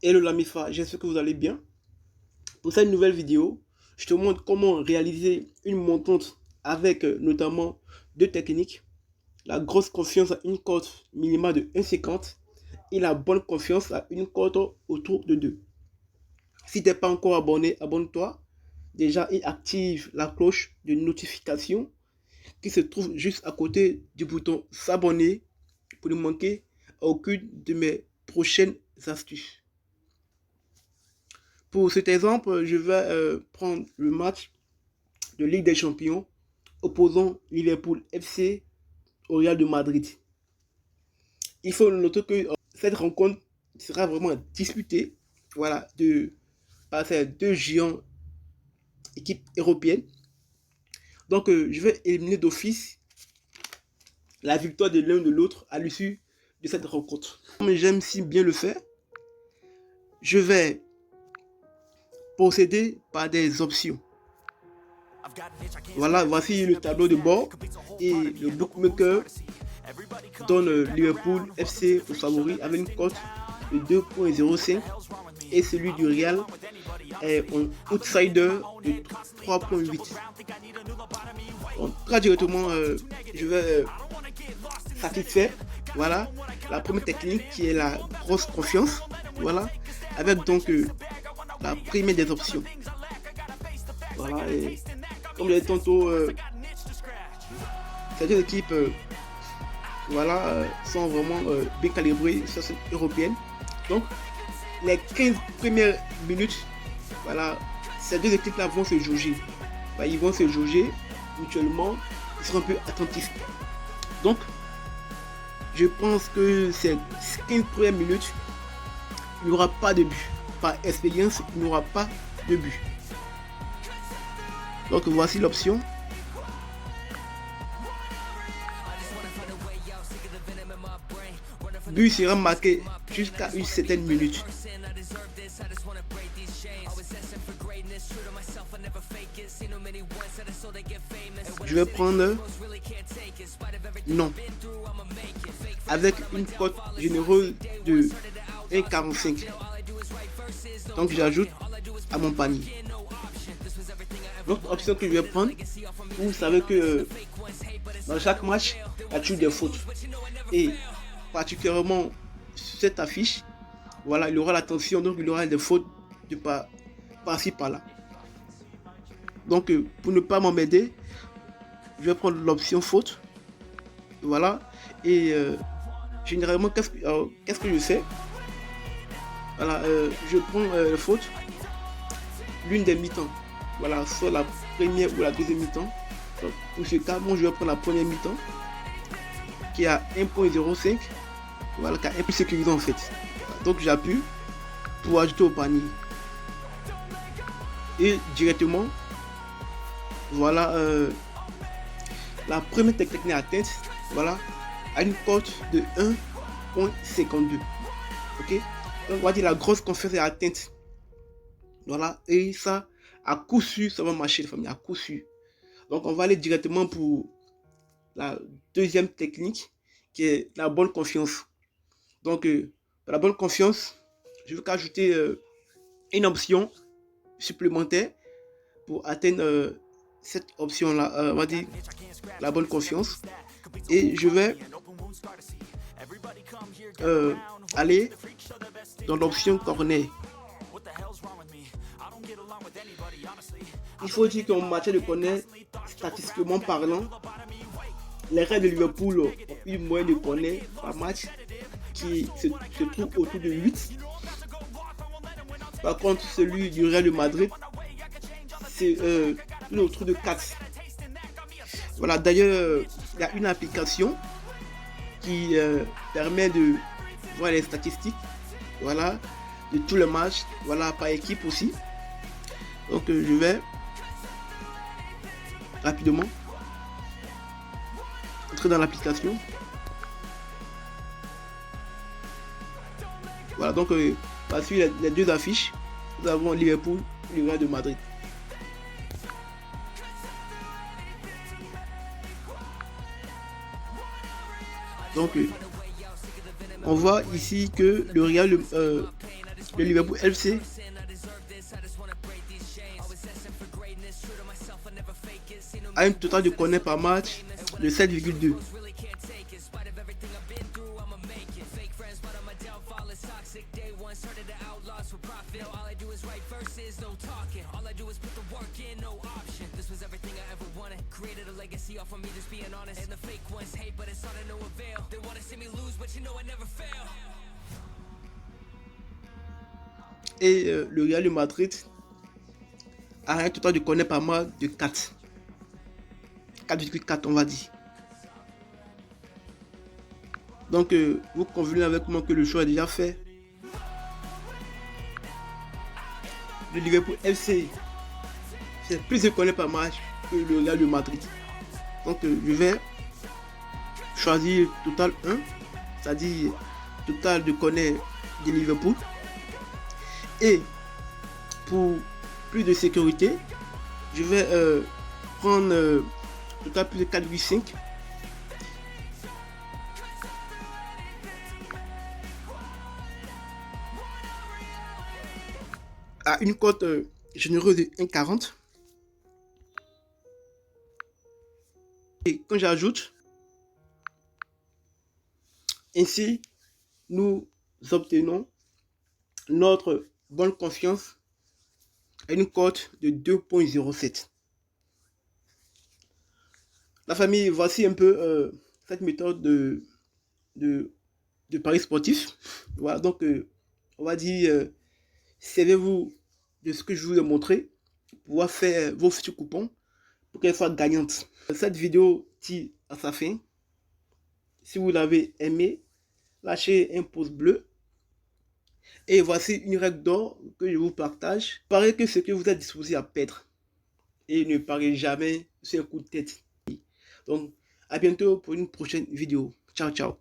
Hello l'ami Fa, j'espère que vous allez bien. Pour cette nouvelle vidéo, je te montre comment réaliser une montante avec notamment deux techniques. La grosse confiance à une cote minimale de 1,50 et la bonne confiance à une cote autour de 2. Si tu n'es pas encore abonné, abonne-toi déjà et active la cloche de notification qui se trouve juste à côté du bouton s'abonner pour ne manquer aucune de mes prochaines astuces. Pour cet exemple, je vais prendre le match de Ligue des Champions opposant Liverpool FC au Real de Madrid. Il faut noter que cette rencontre sera vraiment disputée par ces deux géants équipes européennes. Donc, je vais éliminer d'office la victoire de l'un de l'autre à l'issue de cette rencontre. Comme j'aime si bien le faire, je vais procéder par des options. Voilà, voici le tableau de bord et le bookmaker donne Liverpool FC au favori avec une cote de 2,05 et celui du Real est un outsider de 3,8. Très directement, je vais satisfaire voilà, la première technique qui est la grosse confiance. Voilà, avec donc la première des options. Voilà, et comme je l'ai dit tantôt, ces deux équipes sont vraiment bien calibrées sur cette européenne. Donc, les 15 premières minutes, voilà, ces deux équipes-là vont se jauger. Ils vont se jauger mutuellement, ils seront un peu attentifs. Donc, je pense que ces 15 premières minutes, il n'y aura pas de but. Par expérience, il n'y aura pas de but. Donc, voici l'option. But sera marqué jusqu'à une certaine minute. Je vais prendre non avec une cote généreuse de 1,45. Donc j'ajoute à mon panier. L'autre option que je vais prendre, vous savez que dans chaque match, il y a toujours des fautes. Et particulièrement sur cette affiche, voilà, il y aura l'attention, donc il y aura des fautes de par-ci par-là. Donc pour ne pas m'emmerder, je vais prendre l'option faute. Voilà. Et généralement, qu'est-ce que je fais? Voilà, je prends faute l'une des mi-temps. Voilà, soit la première ou la deuxième mi-temps. Pour ce cas, moi je vais prendre la première mi-temps qui a 1,05. Voilà, qui est un peu sécurisant en fait. Donc j'appuie pour ajouter au panier. Et directement, voilà, la première technique est atteinte, voilà, à une cote de 1,52. Ok, donc on va dire la grosse confiance est atteinte. Voilà, et ça, à coup sûr, ça va marcher, les familles, à coup sûr. Donc on va aller directement pour la deuxième technique qui est la bonne confiance. Donc, pour la bonne confiance, je vais ajouter une option supplémentaire pour atteindre cette option-là, on va dire la bonne confiance. Et je vais aller dans l'option corner. Il faut dire qu'en matière de corner, statistiquement parlant, les Reds de Liverpool ont une moyenne de corner par match qui se trouve autour de 8. Par contre, celui du Real de Madrid, c'est autour de 4. Voilà, d'ailleurs, il y a une application qui permet de voir les statistiques, voilà, de tous les matchs, voilà, par équipe aussi. Donc, je vais rapidement entrer dans l'application. Voilà, donc, voici les deux affiches. Nous avons Liverpool et le Real de Madrid. Donc, on voit ici que le Real le Liverpool FC a un total de corner par match de 7,2. Et le Real Madrid a un total de corner par match de 4. 4,4 on va dire. Donc vous convenez avec moi que le choix est déjà fait. Le Liverpool FC c'est plus de corner par match que le Real de Madrid. Donc je vais choisir total 1, c'est-à-dire total de corner de Liverpool. Et pour plus de sécurité, je vais prendre total plus de 4,5. À une cote généreuse de 1,40. Et quand j'ajoute, ainsi nous obtenons notre bonne confiance à une cote de 2,07. La famille, voici un peu cette méthode de paris sportif. Voilà, donc on va dire, servez-vous de ce que je vous ai montré pour pouvoir faire vos futurs coupons pour qu'elles soient gagnantes. Cette vidéo tire à sa fin. Si vous l'avez aimé, lâchez un pouce bleu. Et voici une règle d'or que je vous partage. Parlez que ce que vous êtes disposé à perdre. Et ne parlez jamais sur un coup de tête. Donc, à bientôt pour une prochaine vidéo. Ciao, ciao.